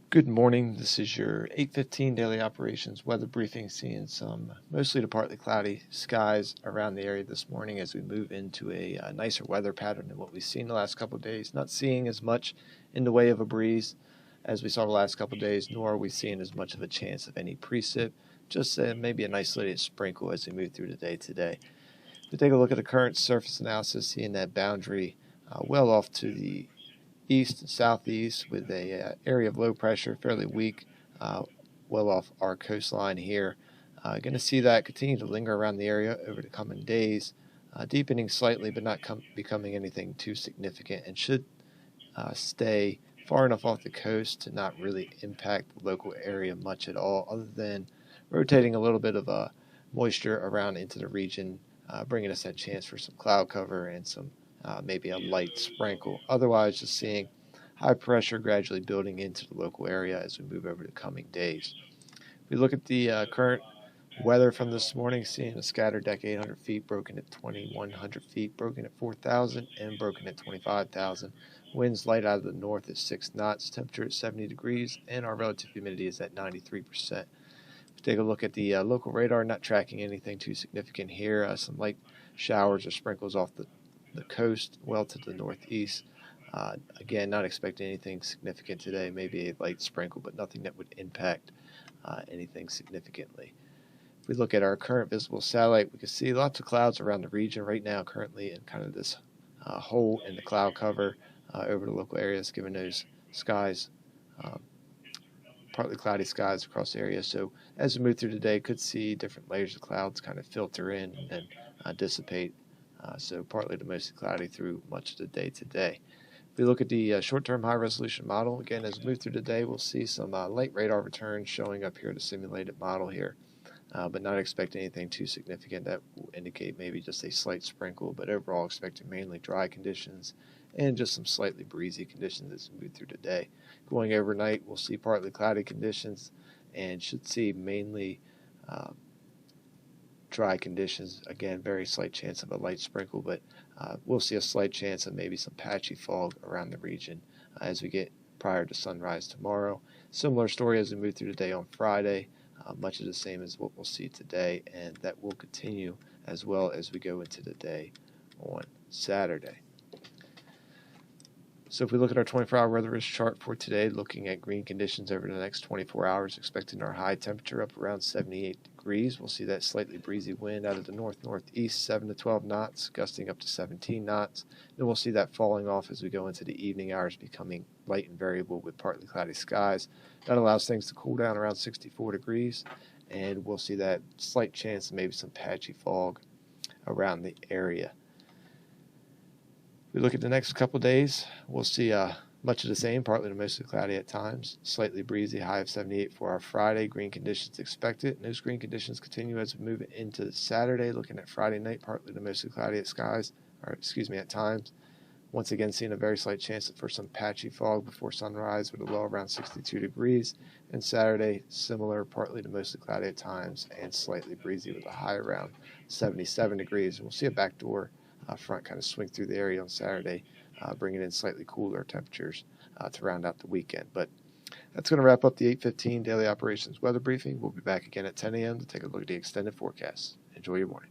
Good morning. This is your 8:15 daily operations weather briefing, seeing some mostly to partly cloudy skies around the area this morning as we move into a nicer weather pattern than what we've seen the last couple of days. Not seeing as much in the way of a breeze as we saw the last couple of days, nor are we seeing as much of a chance of any precip, just maybe an isolated sprinkle as we move through the day today. If we take a look at the current surface analysis, seeing that boundary well off to the east and southeast with a area of low pressure, fairly weak, well off our coastline here. Going to see that continue to linger around the area over the coming days, deepening slightly but not becoming anything too significant, and should stay far enough off the coast to not really impact the local area much at all, other than rotating a little bit of moisture around into the region, bringing us that chance for some cloud cover and some maybe a light sprinkle. Otherwise, just seeing high pressure gradually building into the local area as we move over the coming days. If we look at the current weather from this morning, seeing a scattered deck 800 feet, broken at 2,100 feet, broken at 4,000, and broken at 25,000. Winds light out of the north at 6 knots, temperature at 70 degrees, and our relative humidity is at 93%. Take a look at the local radar, not tracking anything too significant here. Some light showers or sprinkles off the coast, well to the northeast. Again, not expecting anything significant today, maybe a light sprinkle, but nothing that would impact anything significantly. If we look at our current visible satellite, we can see lots of clouds around the region right now, currently in kind of this hole in the cloud cover over the local areas, giving those skies partly cloudy skies across the area. So as we move through the day, could see different layers of clouds kind of filter in and dissipate. So partly to mostly cloudy through much of the day today. If we look at the short-term high-resolution model, again, as we move through the day, we'll see some light radar returns showing up here, the simulated model here, but not expecting anything too significant. That will indicate maybe just a slight sprinkle, but overall expecting mainly dry conditions and just some slightly breezy conditions as we move through the day. Going overnight, we'll see partly cloudy conditions and should see mainly dry conditions. Again, very slight chance of a light sprinkle, but we'll see a slight chance of maybe some patchy fog around the region as we get prior to sunrise tomorrow. Similar story as we move through the day on Friday, much of the same as what we'll see today, and that will continue as well as we go into the day on Saturday. So if we look at our 24-hour weather risk chart for today, looking at green conditions over the next 24 hours, expecting our high temperature up around 78 degrees. We'll see that slightly breezy wind out of the north-northeast, 7 to 12 knots, gusting up to 17 knots. Then we'll see that falling off as we go into the evening hours, becoming light and variable with partly cloudy skies. That allows things to cool down around 64 degrees, and we'll see that slight chance of maybe some patchy fog around the area. We look at the next couple days, we'll see much of the same, partly to mostly cloudy at times, slightly breezy, high of 78 for our Friday. Green conditions expected, and those green conditions continue as we move into Saturday. Looking at Friday night, partly to mostly cloudy at times. Once again, seeing a very slight chance for some patchy fog before sunrise with a low around 62 degrees. And Saturday, similar, partly to mostly cloudy at times and slightly breezy with a high around 77 degrees. And we'll see a backdoor front kind of swing through the area on Saturday, bringing in slightly cooler temperatures to round out the weekend. But that's going to wrap up the 8:15 daily operations weather briefing. We'll be back again at 10 a.m. to take a look at the extended forecast. Enjoy your morning.